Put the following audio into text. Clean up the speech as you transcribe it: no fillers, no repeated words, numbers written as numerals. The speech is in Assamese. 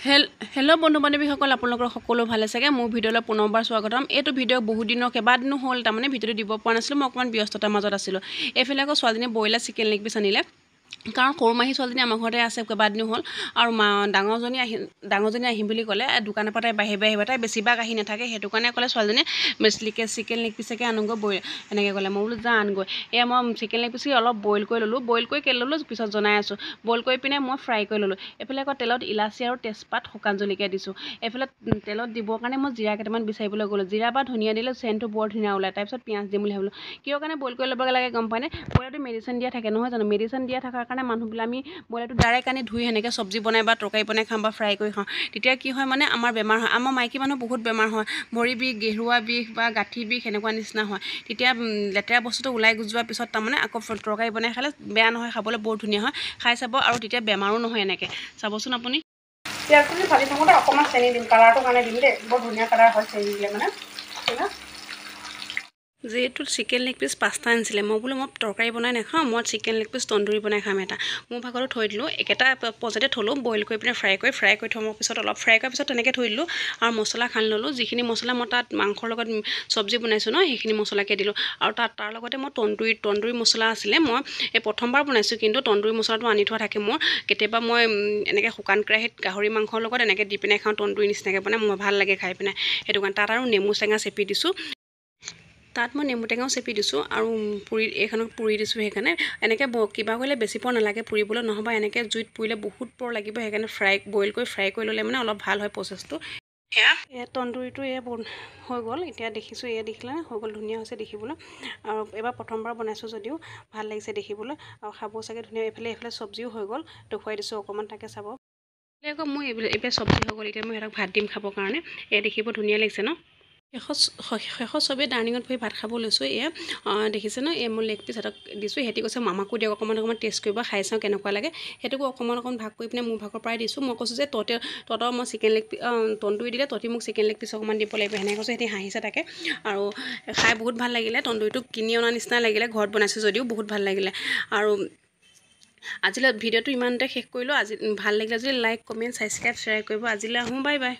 হেল্ল' বন্ধু বান্ধৱীসকল, আপোনালোকৰ সকলো ভালে চাগে। মোৰ ভিডিঅ'লৈ পুনৰবাৰ স্বাগতম। এইটো ভিডিঅ' বহুত দিনৰ কেইবাদিনো হ'ল তাৰমানে ভিডিঅ'টো দিব পৰা নাছিলোঁ, মই অকণমান ব্যস্ততাৰ মাজত আছিলোঁ। এইফালে আকৌ ছোৱালীজনীয়ে ব্ৰইলাৰ চিকেন লেগ পিচ আনিলে, কাৰণ সৰু মাহী ছোৱালীজনী আমাৰ ঘৰতে আছে কেইবাদিনো হ'ল। আৰু ডাঙৰজনী আহিম বুলি ক'লে, দোকানৰ পৰা তাই বাহিৰ তাই বেছিভাগ আহি নাথাকে, সেইটো কাৰণে ক'লে ছোৱালীজনীয়ে চিকেন লেগ পিচকে আনোগৈ এনেকৈ ক'লে। মই বোলো যা আনগৈ। এয়া মই চিকেন লেগ পিচ অলপ বইল কৰি ল'লোঁ, বইল কৰি কেলৈ ল'লোঁ পিছত জনাই আছোঁ। বইল কৰি পিনে মই ফ্ৰাই কৰি ল'লোঁ। এইফালে আকৌ তেলত ইলাচি আৰু তেজপাত শুকান জলকীয়া দিছোঁ। এইফালে তেলত দিবৰ কাৰণে মই জিৰা কেইটামান বিচাৰিবলৈ গ'লোঁ। জিৰা বা ধনিয়া দিলে চেণ্টটো বৰ ধুনীয়া ওলায়। তাৰপিছত পিঁয়াজ দিম বুলি ভাবিলোঁ। কিয় কাৰণে বইল কৰি ল'ব লাগে গম পায়নে? ব্ৰইলাৰটো মেডিচিন দিয়া থাকে নহয় জানো? মেডিচিন দিয়া থকাৰ কাৰণে মানুহবিলাক আমি ব্ৰইলাৰটো ডাইৰেক্ট আনি ধুই সেনেকৈ চব্জি বনাই বা তৰকাৰী বনাই খাওঁ বা ফ্ৰাই কৰি খাওঁ। তেতিয়া কি হয় মানে আমাৰ বেমাৰ হয়। আমাৰ মাইকী মানুহ বহুত বেমাৰ হয়, ভৰি বিষ, গেৰুৱা বিষ বা গাঁঠি বিষ সেনেকুৱা নিচিনা হয়। তেতিয়া লেতেৰা বস্তুটো ওলাই যোৱাৰ পিছত তাৰমানে আকৌ তৰকাৰী বনাই খালে বেয়া নহয়, খাবলৈ বৰ ধুনীয়া হয়। খাই চাব, আৰু তেতিয়া বেমাৰো নহয়। এনেকৈ চাবচোন আপুনি। পিঁয়াজখিনি ভাজি থাকোঁতে অকণমান চেনি দিম, কালাৰটোৰ কাৰণে দিম দেই, বৰ ধুনীয়া কালাৰ হয় চেনি দিলে মানে। যিহেতু চিকেন লেগ পিচ 5টা আনিছিলে, মই বোলো মই তৰকাৰী বনাই নাখাওঁ, মই চিকেন লেগ পিচ তন্দুৰী বনাই খাম এটা। মোৰ ভাগতো থৈ দিলোঁ, একেটা পৰ্যায়তে থ'লোঁ, বইল কৰি পিনে ফ্ৰাই কৰি থোৱাৰ পিছত অলপ ফ্ৰাই কৰাৰ পিছত তেনেকৈ থৈ দিলোঁ। আৰু মছলা সানি ল'লোঁ, যিখিনি মছলা মই তাত মাংসৰ লগত চব্জি বনাইছোঁ ন, সেইখিনি মছলাকে দিলোঁ। আৰু তাৰ লগতে মই তন্দুৰী মছলা আছিলে, মই এই প্ৰথমবাৰ বনাইছোঁ, কিন্তু তন্দুৰী মছলাটো আনি থোৱা থাকে মোৰ। কেতিয়াবা মই এনেকৈ শুকান কেৰাহীত গাহৰি মাংসৰ লগত এনেকৈ দি পিনে খাওঁ, তন্দুৰী নিচিনাকৈ বনাই মই ভাল লাগে খাই পিনে। সেইটো কাৰণে তাত আৰু নেমু টেঙা চেপি দিছোঁ। তাত মই নেমু টেঙাও চেপি দিছোঁ, আৰু এইখনত পুৰি দিছোঁ। সেইকাৰণে এনেকৈ কিবা কৰিলে বেছি পৰ নালাগে পুৰিবলৈ, নহ'বা এনেকৈ জুইত পুৰিলে বহুত পৰ লাগিব। সেইকাৰণে বইল কৰি ফ্ৰাই কৰি ল'লে মানে অলপ ভাল হয় প্ৰচেছটো। এয়া তন্দুৰীটো হৈ গ'ল, এতিয়া দেখিছোঁ, দেখিলে হৈ গ'ল, ধুনীয়া হৈছে দেখিবলৈ। আৰু এইবাৰ প্ৰথমবাৰ বনাইছোঁ যদিও ভাল লাগিছে দেখিবলৈ, আৰু খাব চাগে ধুনীয়া। এইফালে চব্জিও হৈ গ'ল, দেখুৱাই দিছোঁ অকণমান, তাকে চাব। আকৌ মই এইবাৰ চব্জি হৈ গ'ল, এতিয়া মই সিহঁতক ভাত দিম খাবৰ কাৰণে। দেখিব ধুনীয়া লাগিছে ন? শেষত চবেই ডাইনিঙত বহি ভাত খাব লৈছোঁ। দেখিছে ন, মোৰ লেগ পিচ সিহঁতক দিছোঁ। সিহঁতি কৈছে মামাকো দিয়ক, অকণমান টেষ্ট কৰিব, খাই চাওঁ কেনেকুৱা লাগে। সেইটোকো অকণমান ভাগ কৰি পিনে মোৰ ভাগৰ পৰাই দিছোঁ। মই কৈছোঁ যে তহঁতৰ মই চিকেন লেগ তন্দুৰী দিলে তহঁতি মোক চিকেন লেগ পিচ অকণমান দিব লাগিব, সেনেকৈ কৈছোঁ। সিহঁতি হাঁহিছে তাকে। আৰু খাই বহুত ভাল লাগিলে। তন্দুৰীটো কিনি অনা নিচিনা লাগিলে, ঘৰত বনাইছোঁ যদিও বহুত ভাল লাগিলে। আৰু আজিলৈ ভিডিঅ'টো ইমানতে শেষ কৰিলোঁ। আজি ভাল লাগিলে যদি লাইক, কমেণ্ট, ছাবস্ক্ৰাইব, শ্বেয়াৰ কৰিব। আজিলৈ আহোঁ, বাই বাই।